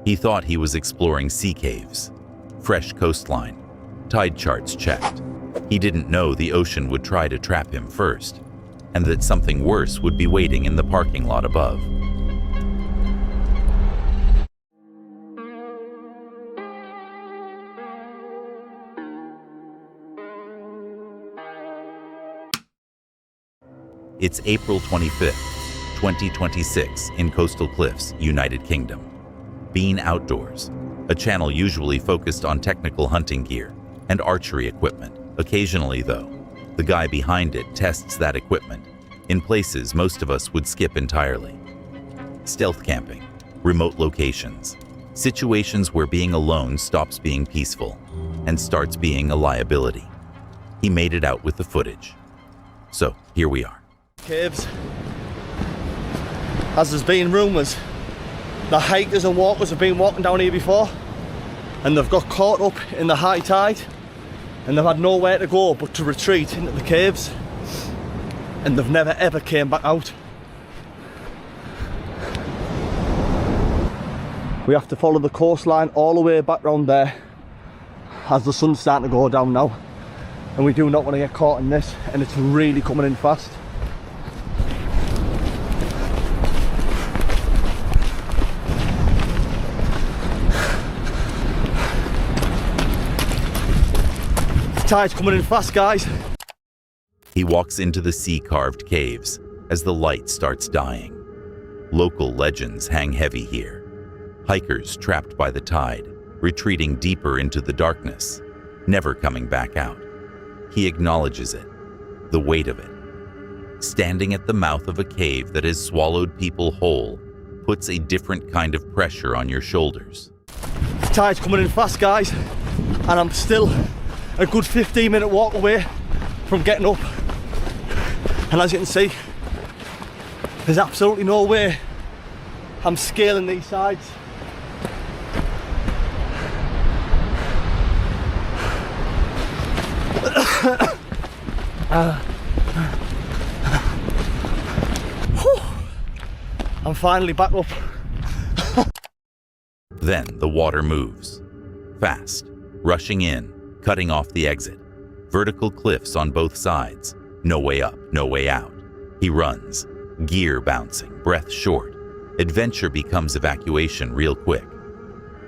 He thought he was exploring sea caves, fresh coastline, tide charts checked. He didn't know the ocean would try to trap him first, and that something worse would be waiting in the parking lot above. It's April 25th, 2026 in Coastal Cliffs, United Kingdom. Bean Outdoors, a channel usually focused on technical hunting gear and archery equipment. Occasionally, though, the guy behind it tests that equipment in places most of us would skip entirely. Stealth camping, remote locations, situations where being alone stops being peaceful and starts being a liability. He made it out with the footage. So here we are. Caves. As there's been rumours, the hikers and walkers have been walking down here before and they've got caught up in the high tide and they've had nowhere to go but to retreat into the caves, and they've never ever came back out. We have to follow the coastline all the way back round there as the sun's starting to go down now, and we do not want to get caught in this, and it's really coming in fast. The tide's coming in fast, guys. He walks into the sea-carved caves as the light starts dying. Local legends hang heavy here. Hikers trapped by the tide, retreating deeper into the darkness, never coming back out. He acknowledges it, the weight of it. Standing at the mouth of a cave that has swallowed people whole puts a different kind of pressure on your shoulders. The tide's coming in fast, guys, and I'm still a good 15-minute walk away from getting up. And as you can see, there's absolutely no way I'm scaling these sides. I'm finally back up. Then the water moves, fast, rushing in, cutting off the exit. Vertical cliffs on both sides, no way up, no way out. He runs, gear bouncing, breath short. Adventure becomes evacuation real quick.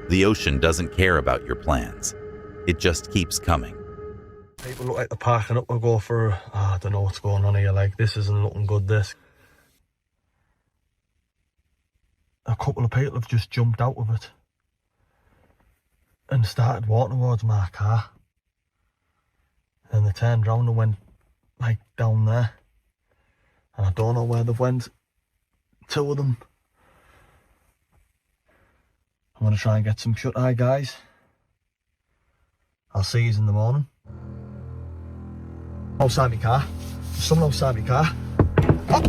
The ocean doesn't care about your plans. It just keeps coming. People look like they're parking up and go for, I don't know what's going on here, like this isn't looking good, this. A couple of people have just jumped out of it and started walking towards my car. And they turned round and went like down there. And I don't know where they've went. Two of them. I'm going to try and get some shut-eye, guys. I'll see you in the morning. Outside my car. There's someone outside my car. Oh!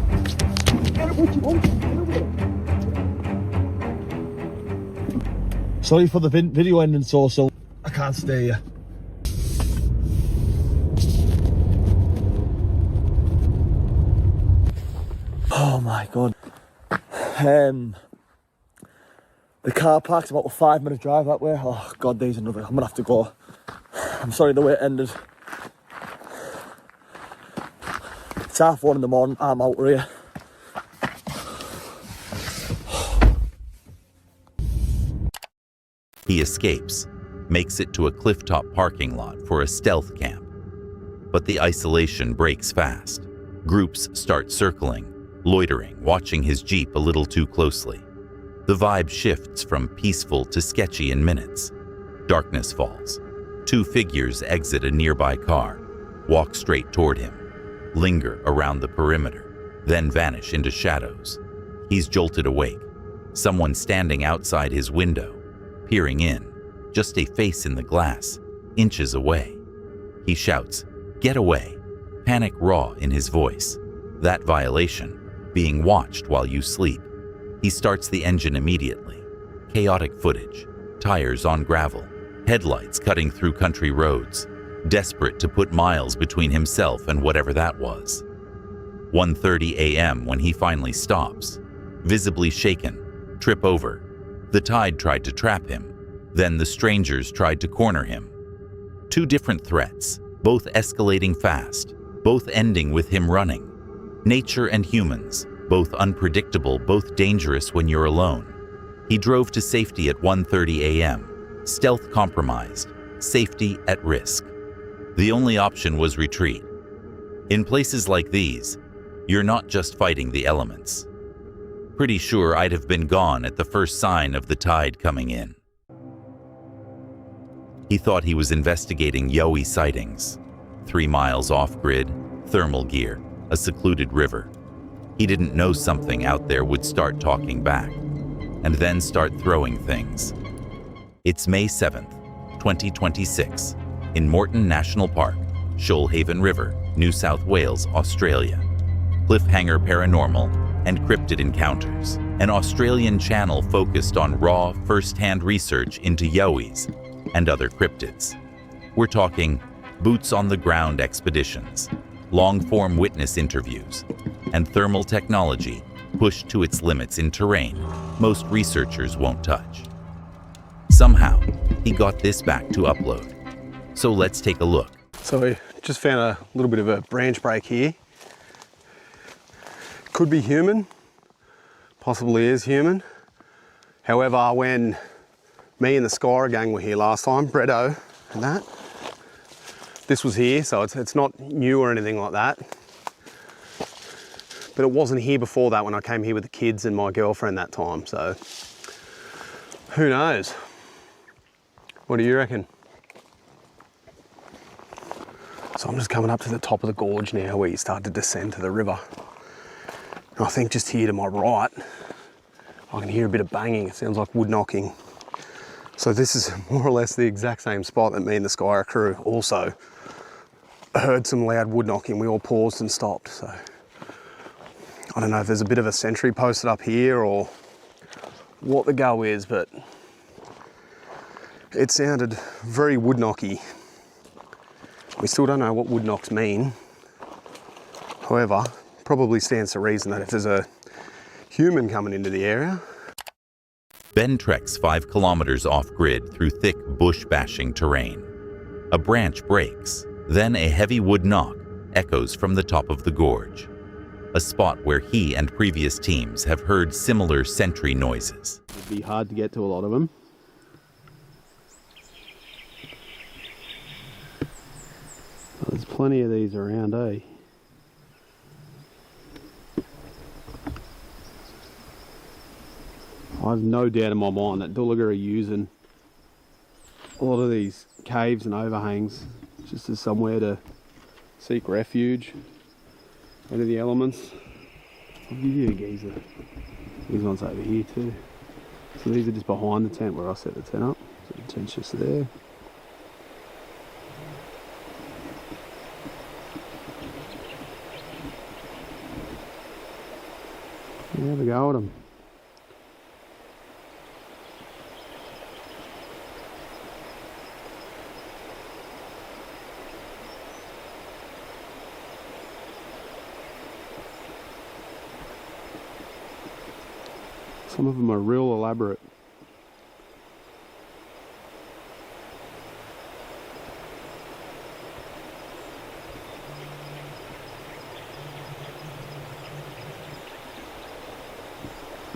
Get it what you want. Sorry for the video ending so I can't stay here. Oh my god. The car park's about a 5-minute drive that way. Oh god, there's another. I'm gonna have to go. I'm sorry the way it ended. It's 1:30 in the morning. I'm out here. He escapes, makes it to a clifftop parking lot for a stealth camp. But the isolation breaks fast. Groups start circling, loitering, watching his Jeep a little too closely. The vibe shifts from peaceful to sketchy in minutes. Darkness falls. 2 figures exit a nearby car, walk straight toward him, linger around the perimeter, then vanish into shadows. He's jolted awake. Someone standing outside his window, peering in, just a face in the glass, inches away. He shouts, "Get away," panic raw in his voice. That violation, being watched while you sleep. He starts the engine immediately. Chaotic footage, tires on gravel, headlights cutting through country roads, desperate to put miles between himself and whatever that was. 1:30 a.m. when he finally stops, visibly shaken, trip over, The tide tried to trap him. Then the strangers tried to corner him. Two different threats, both escalating fast, both ending with him running. Nature and humans, both unpredictable, both dangerous when you're alone. He drove to safety at 1:30 a.m., stealth compromised, safety at risk. The only option was retreat. In places like these, you're not just fighting the elements. Pretty sure I'd have been gone at the first sign of the tide coming in. He thought he was investigating Yowie sightings. 3 miles off-grid, thermal gear, a secluded river. He didn't know something out there would start talking back, and then start throwing things. It's May 7th, 2026, in Moreton National Park, Shoalhaven River, New South Wales, Australia. Cliffhanger Paranormal and Cryptid Encounters, an Australian channel focused on raw, first-hand research into yowies and other cryptids. We're talking boots-on-the-ground expeditions, long-form witness interviews, and thermal technology pushed to its limits in terrain most researchers won't touch. Somehow, he got this back to upload. So let's take a look. So we just found a little bit of a branch break here. Could be human, possibly is human. However, when me and the Skyra gang were here last time, Bretto and that, this was here, so it's not new or anything like that. But it wasn't here before that when I came here with the kids and my girlfriend that time, so who knows? What do you reckon? So I'm just coming up to the top of the gorge now where you start to descend to the river. And I think just here to my right, I can hear a bit of banging. It sounds like wood knocking. So this is more or less the exact same spot that me and the Skyra crew also heard some loud wood knocking. We all paused and stopped. So I don't know if there's a bit of a sentry posted up here or what the go is, but it sounded very wood knocky. We still don't know what wood knocks mean. However, probably stands to reason that if there's a human coming into the area. Ben treks 5 kilometers off-grid through thick bush-bashing terrain. A branch breaks, then a heavy wood knock echoes from the top of the gorge, a spot where he and previous teams have heard similar sentry noises. It'd be hard to get to a lot of them. There's plenty of these around, eh? I have no doubt in my mind that Dullaga are using a lot of these caves and overhangs just as somewhere to seek refuge out of the elements. I'll give you a geezer. These ones over here too. So these are just behind the tent where I set the tent up. So the tent's just there. Yeah, have a go at them. Some of them are real elaborate.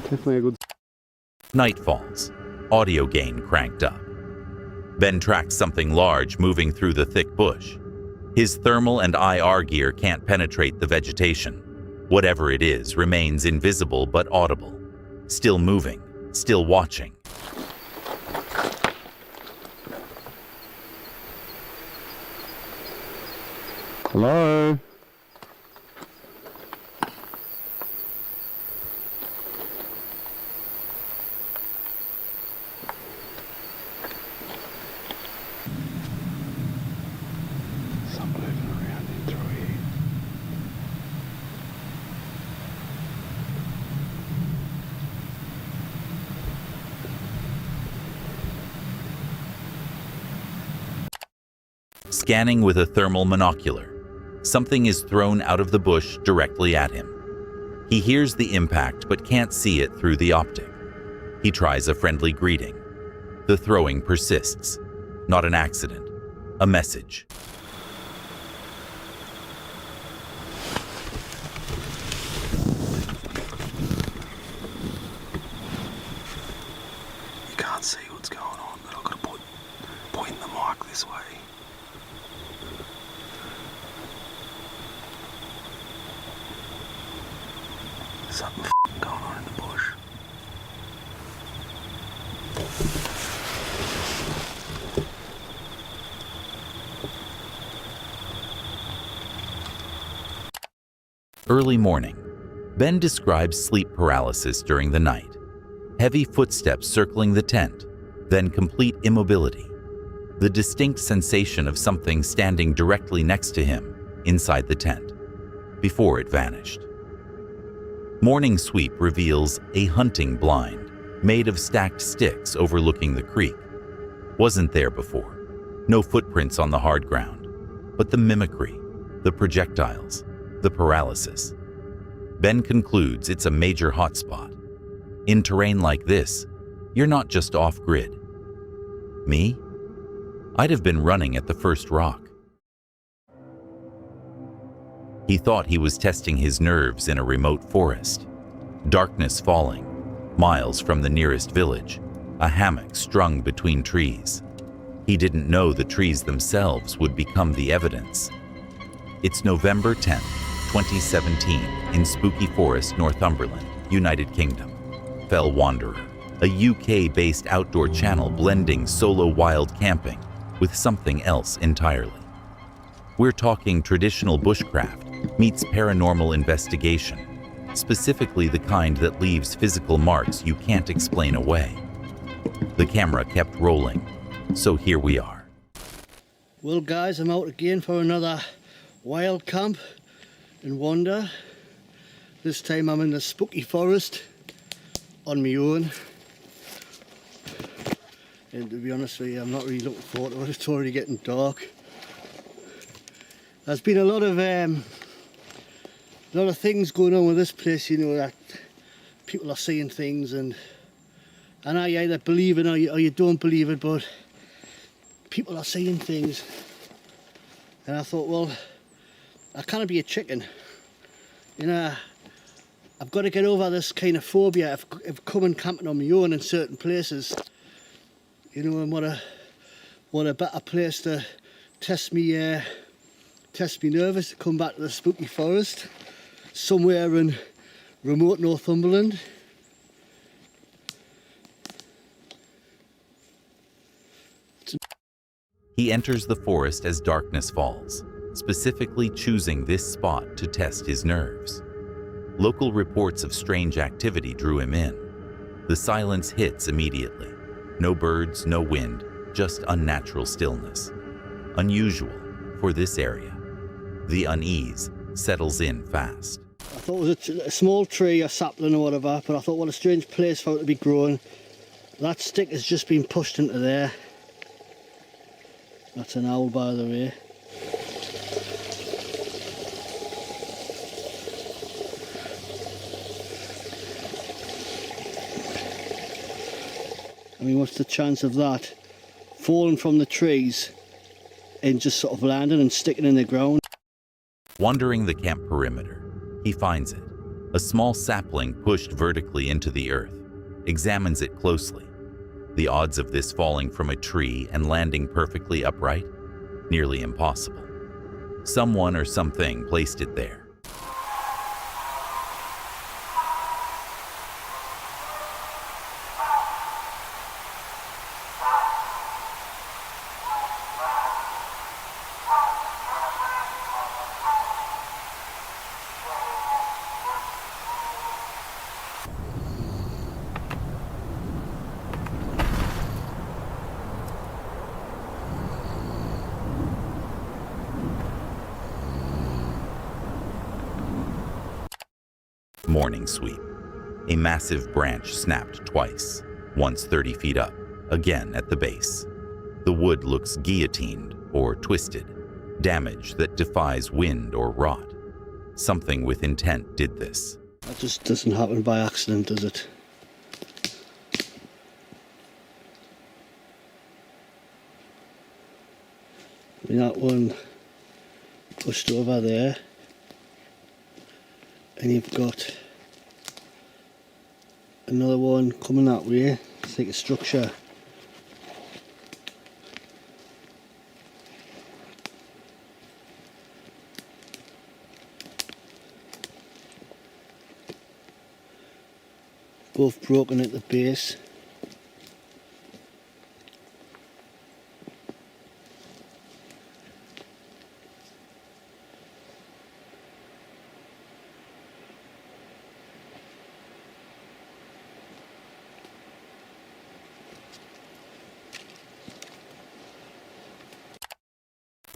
Definitely a good... Night falls, audio gain cranked up. Ben tracks something large moving through the thick bush. His thermal and IR gear can't penetrate the vegetation. Whatever it is remains invisible but audible. Still moving, still watching. Hello? Something moving around in through here. Scanning with a thermal monocular. Something is thrown out of the bush directly at him. He hears the impact but can't see it through the optic. He tries a friendly greeting. The throwing persists. Not an accident, a message. You can't see what's going on, but I've got to point the mic this way. Something going on in the bush. Early morning. Ben describes sleep paralysis during the night. Heavy footsteps circling the tent, then complete immobility. The distinct sensation of something standing directly next to him inside the tent, before it vanished. Morning sweep reveals a hunting blind made of stacked sticks overlooking the creek. Wasn't there before. No footprints on the hard ground, but the mimicry, the projectiles, the paralysis. Ben concludes it's a major hotspot. In terrain like this, you're not just off-grid. Me? I'd have been running at the first rock. He thought he was testing his nerves in a remote forest. Darkness falling, miles from the nearest village, a hammock strung between trees. He didn't know the trees themselves would become the evidence. It's November 10th, 2017, in Spooky Forest, Northumberland, United Kingdom. Fell Wanderer, a UK-based outdoor channel blending solo wild camping with something else entirely. We're talking traditional bushcraft meets paranormal investigation, specifically the kind that leaves physical marks you can't explain away. The camera kept rolling, so here we are. Well guys, I'm out again for another wild camp and wander. This time I'm in the spooky forest on my own. And to be honest with you, I'm not really looking forward to it. It's already getting dark. There's been a lot of things going on with this place, you know, that people are seeing things and I either believe it or you don't believe it, but people are seeing things. And I thought, well, I can't be a chicken. You know, I've got to get over this kind of phobia of coming camping on my own in certain places. You know, and what a better place to test me nerves, to come back to the spooky forest, somewhere in remote Northumberland. He enters the forest as darkness falls, specifically choosing this spot to test his nerves. Local reports of strange activity drew him in. The silence hits immediately. No birds, no wind, just unnatural stillness. Unusual for this area. The unease settles in fast. I thought it was a small tree, a sapling or whatever, but I thought what a strange place for it to be growing. That stick has just been pushed into there. That's an owl, by the way. I mean, what's the chance of that falling from the trees and just sort of landing and sticking in the ground? Wandering the camp perimeter, he finds it. A small sapling pushed vertically into the earth. Examines it closely. The odds of this falling from a tree and landing perfectly upright? Nearly impossible. Someone or something placed it there. Morning sweep. A massive branch snapped twice, once 30 feet up, again at the base. The wood looks guillotined or twisted, damage that defies wind or rot. Something with intent did this. That just doesn't happen by accident, does it? And that one pushed over there. And you've got another one coming that way. It's like a structure. Both broken at the base.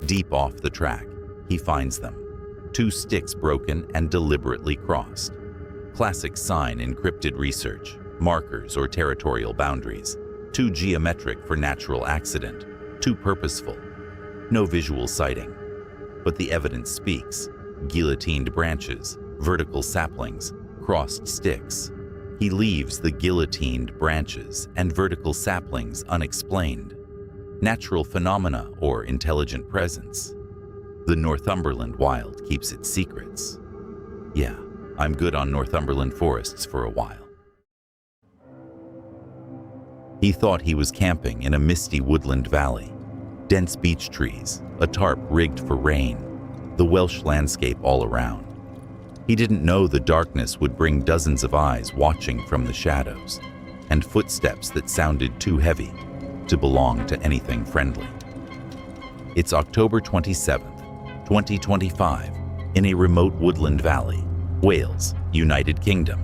Deep off the track, he finds them. 2 sticks broken and deliberately crossed. Classic sign encrypted research, markers or territorial boundaries. Too geometric for natural accident, too purposeful. No visual sighting. But the evidence speaks. Guillotined branches, vertical saplings, crossed sticks. He leaves the guillotined branches and vertical saplings unexplained. Natural phenomena or intelligent presence. The Northumberland wild keeps its secrets. Yeah, I'm good on Northumberland forests for a while. He thought he was camping in a misty woodland valley. Dense beech trees, a tarp rigged for rain, the Welsh landscape all around. He didn't know the darkness would bring dozens of eyes watching from the shadows, and footsteps that sounded too heavy to belong to anything friendly. It's October 27th, 2025, in a remote woodland valley, Wales, United Kingdom.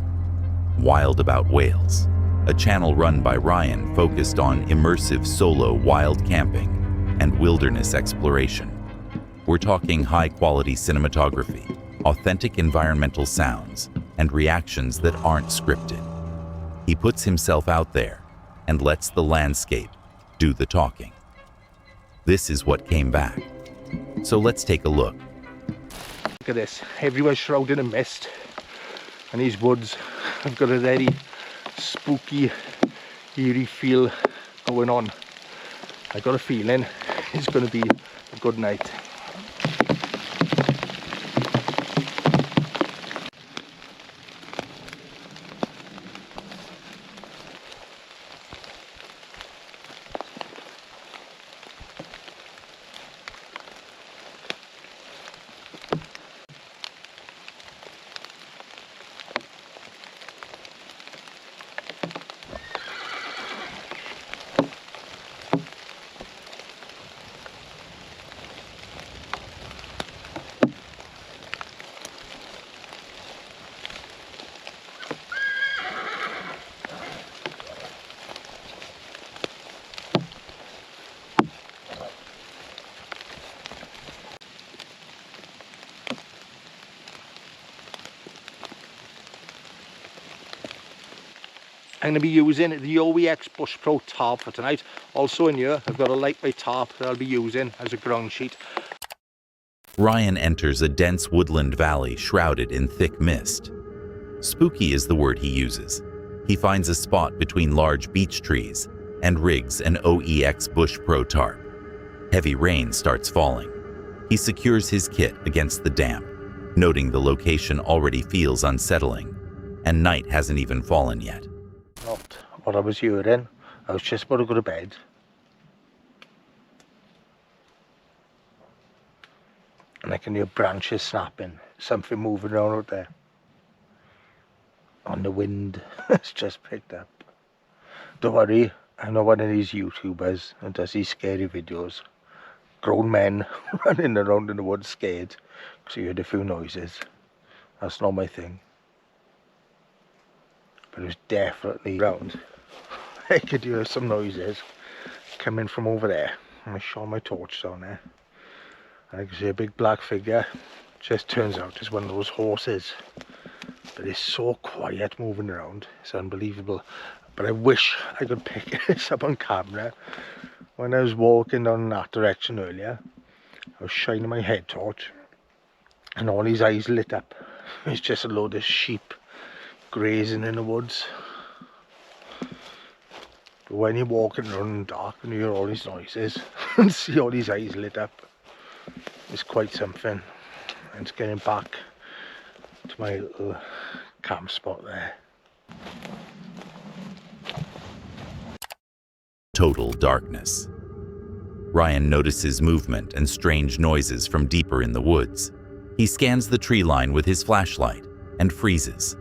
Wild About Wales, a channel run by Ryan focused on immersive solo wild camping and wilderness exploration. We're talking high-quality cinematography, authentic environmental sounds, and reactions that aren't scripted. He puts himself out there and lets the landscape do the talking. This is what came back. So let's take a look. Look at this, everywhere's shrouded in mist, and these woods have got a very spooky, eerie feel going on. I got a feeling it's going to be a good night. I'm going to be using the OEX Bush Pro tarp for tonight. Also in here, I've got a lightweight tarp that I'll be using as a ground sheet. Ryan enters a dense woodland valley shrouded in thick mist. Spooky is the word he uses. He finds a spot between large beech trees and rigs an OEX Bush Pro tarp. Heavy rain starts falling. He secures his kit against the damp, noting the location already feels unsettling, and night hasn't even fallen yet. Not what I was hearing. I was just about to go to bed. And I can hear branches snapping, something moving around out there. On the wind, it's just picked up. Don't worry, I'm not one of these YouTubers who does these scary videos. Grown men running around in the woods scared because you heard a few noises. That's not my thing. But it was definitely round. I could hear some noises coming from over there. I shone my torch down there, and I could see a big black figure. Just turns out it's one of those horses. But it's so quiet moving around. It's unbelievable. But I wish I could pick this up on camera. When I was walking down that direction earlier, I was shining my head torch, and all his eyes lit up. It's just a load of sheep grazing in the woods. But when you're walking around in the dark and you hear all these noises and see all these eyes lit up, is quite something. And it's getting back to my little camp spot there. Total darkness. Ryan notices movement and strange noises from deeper in the woods. He scans the tree line with his flashlight and freezes.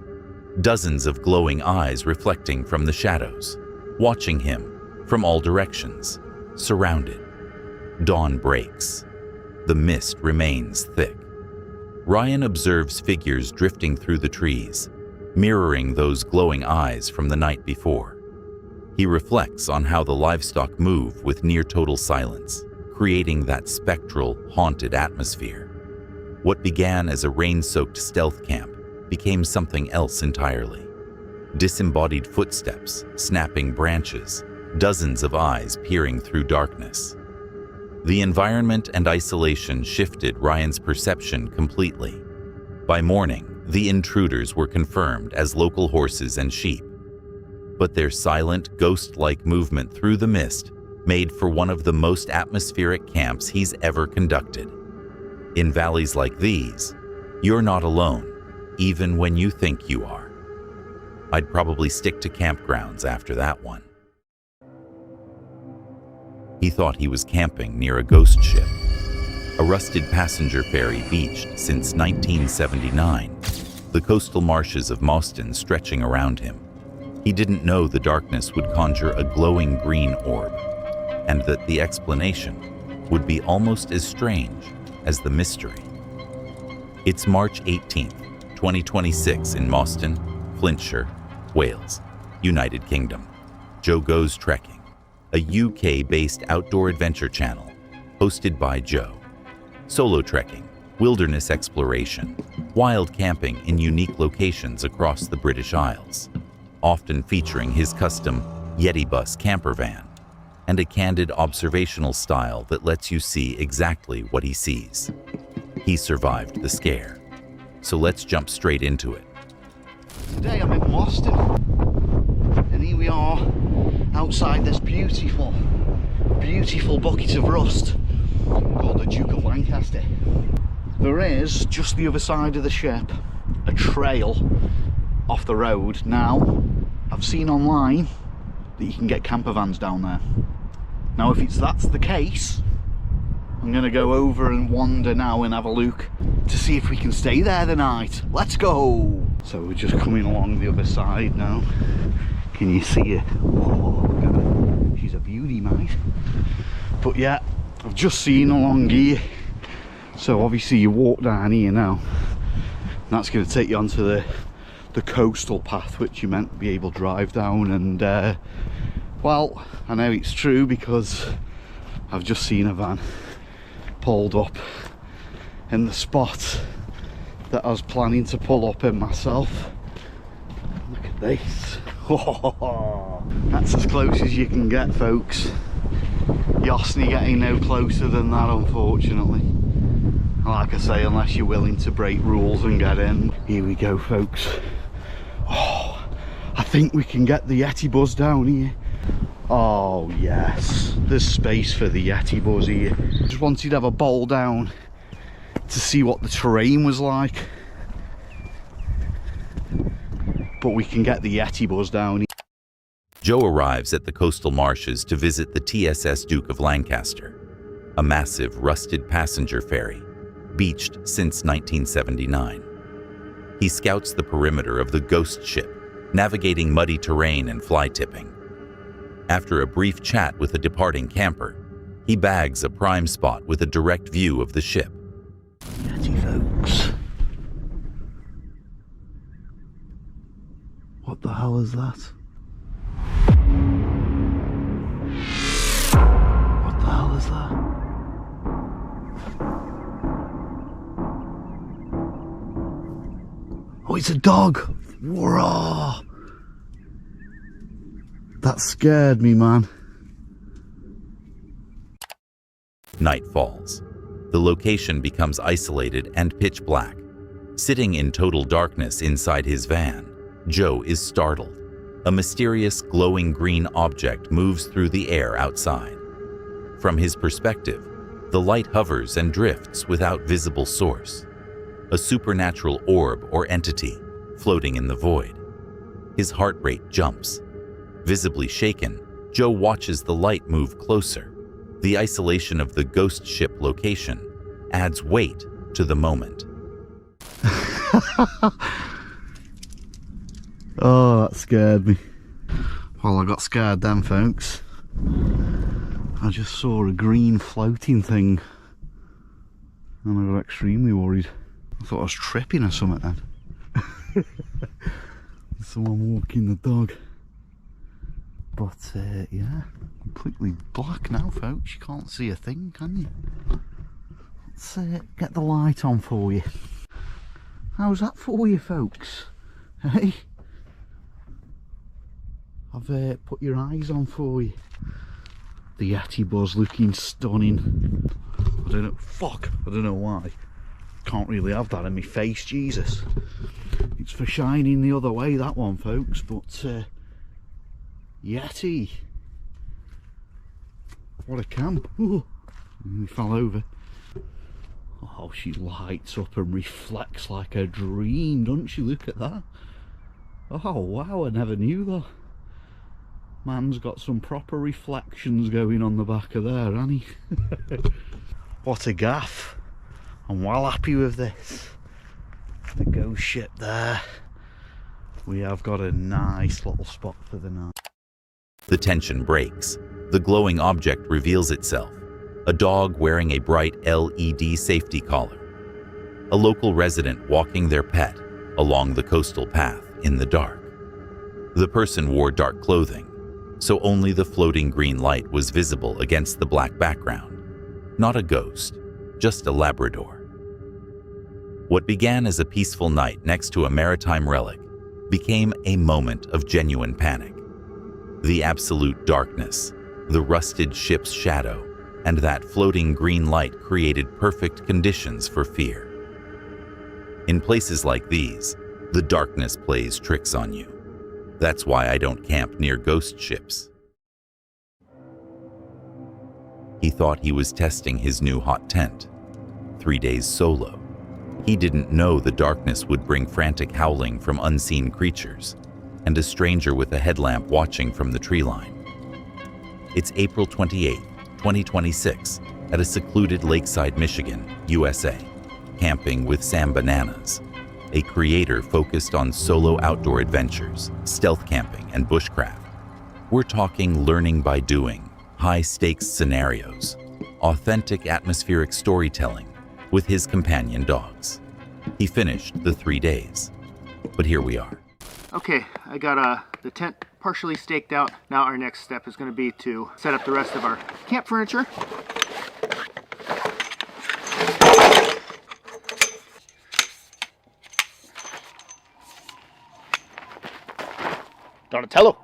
Dozens of glowing eyes reflecting from the shadows, watching him from all directions, surrounded. Dawn breaks. The mist remains thick. Ryan observes figures drifting through the trees, mirroring those glowing eyes from the night before. He reflects on how the livestock move with near-total silence, creating that spectral, haunted atmosphere. What began as a rain-soaked stealth camp became something else entirely. Disembodied footsteps, snapping branches, dozens of eyes peering through darkness. The environment and isolation shifted Ryan's perception completely. By morning, the intruders were confirmed as local horses and sheep. But their silent, ghost-like movement through the mist made for one of the most atmospheric camps he's ever conducted. In valleys like these, you're not alone, even when you think you are. I'd probably stick to campgrounds after that one. He thought he was camping near a ghost ship. A rusted passenger ferry beached since 1979, the coastal marshes of Moston stretching around him. He didn't know the darkness would conjure a glowing green orb, and that the explanation would be almost as strange as the mystery. It's March 18th, 2026 in Moston, Flintshire, Wales, United Kingdom. Joe Goes Trekking, a UK-based outdoor adventure channel hosted by Joe. Solo trekking, wilderness exploration, wild camping in unique locations across the British Isles, often featuring his custom Yeti Bus camper van and a candid observational style that lets you see exactly what he sees. He survived the scare, so let's jump straight into it. Today I'm in Boston, and here we are outside this beautiful bucket of rust called the Duke of Lancaster. There is, just the other side of the ship, a trail off the road. Now, I've seen online that you can get camper vans down there. Now if that's the case, I'm going to go over and wander now and have a look to see if we can stay there the night. Let's go! So we're just coming along the other side now. Can you see it? Oh, look at her. She's a beauty, mate. But yeah, I've just seen along here. So obviously you walk down here now. And that's going to take you onto the coastal path, which you meant to be able to drive down. And well, I know it's true because I've just seen a van pulled up in the spot that I was planning to pull up in myself. Look at this. That's as close as you can get, folks. Yosny getting no closer than that, unfortunately. Like I say, unless you're willing to break rules and get in. Here we go, folks. Oh, I think we can get the Yeti bus down here. Oh yes, there's space for the Yeti bus here. Just wanted to have a bowl down to see what the terrain was like. But we can get the Yeti bus down here. Joe arrives at the coastal marshes to visit the TSS Duke of Lancaster, a massive rusted passenger ferry, beached since 1979. He scouts the perimeter of the ghost ship, navigating muddy terrain and fly tipping. After a brief chat with a departing camper, he bags a prime spot with a direct view of the ship. Yeti, folks. What the hell is that? What the hell is that? Oh, it's a dog! Whoa! That scared me, man. Night falls. The location becomes isolated and pitch black. Sitting in total darkness inside his van, Joe is startled. A mysterious glowing green object moves through the air outside. From his perspective, The light hovers and drifts without visible source, a supernatural orb or entity floating in the void. His heart rate jumps. Visibly shaken, Joe watches the light move closer. The isolation of the ghost ship location adds weight to the moment. Oh, that scared me. Well, I got scared then, folks. I just saw a green floating thing and I got extremely worried. I thought I was tripping or something then. Someone walking the dog. But yeah, completely black now, folks. You can't see a thing, can you? Let's get the light on for you. How's that for you, folks? Hey? I've put your eyes on for you. The Yeti buzz looking stunning. I don't know, I don't know why. Can't really have that in my face, Jesus. It's for shining the other way, that one, folks, but Yeti. What a camp. Ooh. We fell over. Oh, she lights up and reflects like a dream, doesn't she? Look at that. Oh wow, I never knew that. Man's got some proper reflections going on the back of there, hasn't he? What a gaff. I'm well happy with this. The ghost ship there. We have got a nice little spot for the night. The tension breaks. The glowing object reveals itself. A dog wearing a bright LED safety collar. A local resident walking their pet along the coastal path in the dark. The person wore dark clothing, so only the floating green light was visible against the black background. Not a ghost, just a Labrador. What began as a peaceful night next to a maritime relic became a moment of genuine panic. The absolute darkness, the rusted ship's shadow, and that floating green light created perfect conditions for fear. In places like these, the darkness plays tricks on you. That's why I don't camp near ghost ships. He thought he was testing his new hot tent. 3 days solo. He didn't know the darkness would bring frantic howling from unseen creatures and a stranger with a headlamp watching from the tree line. It's April 28, 2026, at a secluded lakeside Michigan, USA, camping with Sam Bananas, a creator focused on solo outdoor adventures, stealth camping, and bushcraft. We're talking learning by doing, high-stakes scenarios, authentic atmospheric storytelling with his companion dogs. He finished the 3 days, but here we are. Okay, I got the tent partially staked out. Now our next step is going to be to set up the rest of our camp furniture. Donatello.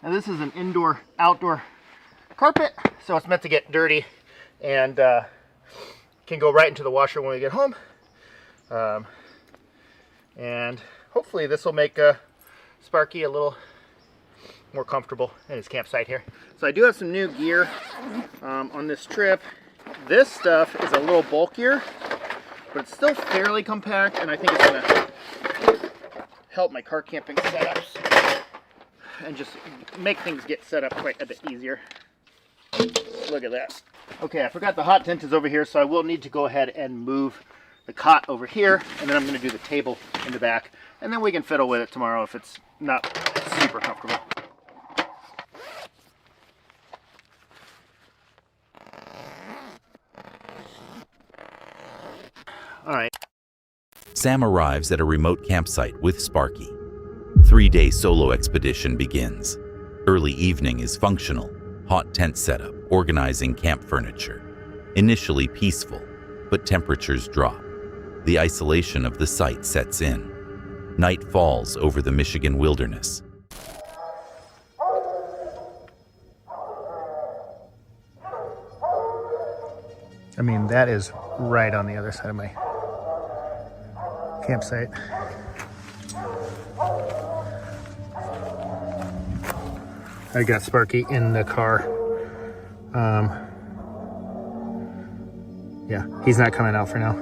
Now this is an indoor-outdoor carpet, so it's meant to get dirty and can go right into the washer when we get home. And hopefully this will make Sparky a little more comfortable in his campsite here. So I do have some new gear on this trip. This stuff is a little bulkier, but it's still fairly compact, and I think it's gonna help my car camping setups and just make things get set up quite a bit easier. Look at that. Okay, I forgot the hot tent is over here, so I will need to go ahead and move the cot over here, and then I'm going to do the table in the back, and then we can fiddle with it tomorrow if it's not super comfortable. All right. Sam arrives at a remote campsite with Sparky. 3-day solo expedition begins. Early evening is functional, hot tent setup, organizing camp furniture. Initially peaceful, but temperatures drop. The isolation of the site sets in. Night falls over the Michigan wilderness. I mean, that is right on the other side of my campsite. I got Sparky in the car. Yeah, he's not coming out for now.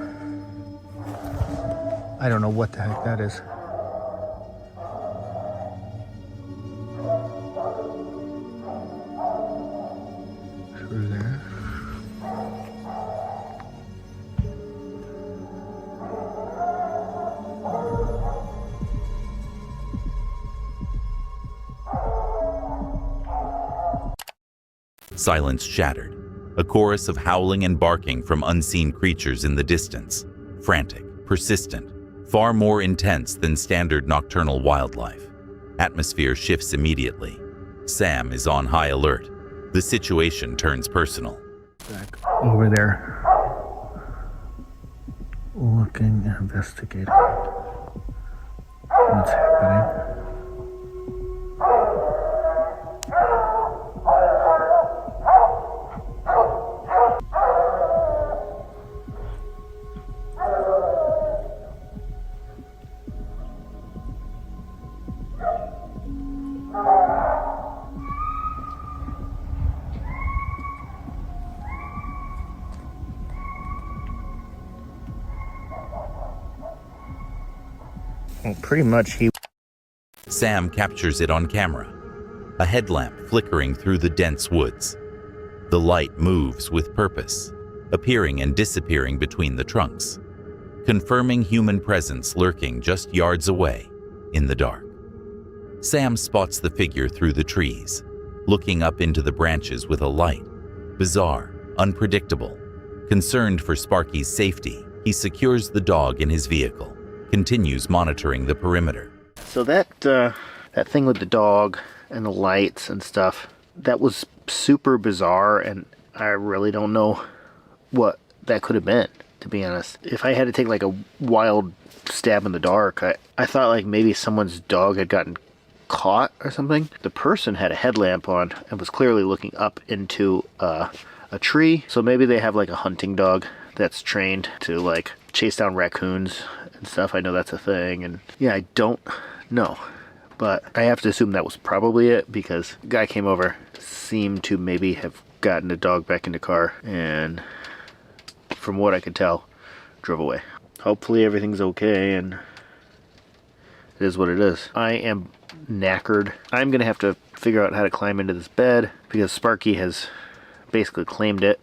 I don't know what the heck that is. Through there. Silence shattered. A chorus of howling and barking from unseen creatures in the distance. Frantic, persistent, far more intense than standard nocturnal wildlife. Atmosphere shifts immediately. Sam is on high alert. The situation turns personal. Back over there. Looking, investigating. What's happening? Well, pretty much he... Sam captures it on camera. A headlamp flickering through the dense woods. The light moves with purpose, appearing and disappearing between the trunks, confirming human presence lurking just yards away in the dark. Sam spots the figure through the trees, looking up into the branches with a light. Bizarre, unpredictable. Concerned for Sparky's safety, he secures the dog in his vehicle, continues monitoring the perimeter. So that thing with the dog and the lights and stuff, that was super bizarre, and I really don't know what that could have been, to be honest. If I had to take like a wild stab in the dark, I thought like maybe someone's dog had gotten caught or something. The person had a headlamp on and was clearly looking up into a tree, so maybe they have like a hunting dog that's trained to like chase down raccoons and stuff. I know that's a thing, and yeah, I don't know, but I have to assume that was probably it, because the guy came over, seemed to maybe have gotten the dog back in the car, and from what I could tell, drove away. Hopefully everything's okay, and it is what it is. I am knackered. I'm gonna have to figure out how to climb into this bed, because Sparky has basically claimed it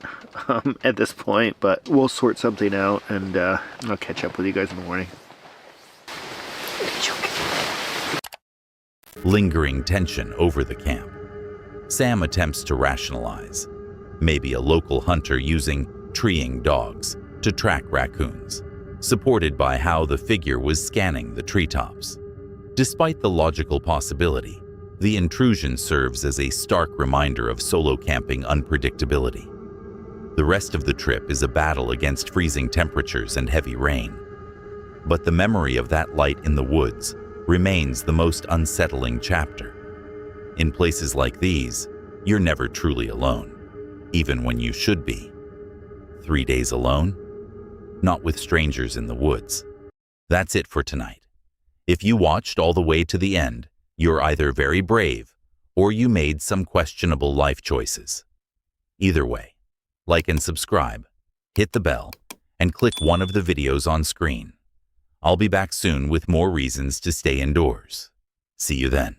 at this point, but we'll sort something out, and I'll catch up with you guys in the morning. Lingering tension over the camp. Sam attempts to rationalize. Maybe a local hunter using treeing dogs to track raccoons, supported by how the figure was scanning the treetops. Despite the logical possibility, the intrusion serves as a stark reminder of solo camping unpredictability. The rest of the trip is a battle against freezing temperatures and heavy rain. But the memory of that light in the woods remains the most unsettling chapter. In places like these, you're never truly alone, even when you should be. 3 days alone? Not with strangers in the woods. That's it for tonight. If you watched all the way to the end, you're either very brave or you made some questionable life choices. Either way, like and subscribe, hit the bell, and click one of the videos on screen. I'll be back soon with more reasons to stay indoors. See you then.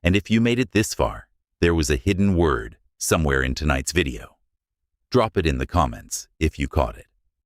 And if you made it this far, there was a hidden word somewhere in tonight's video. Drop it in the comments if you caught it.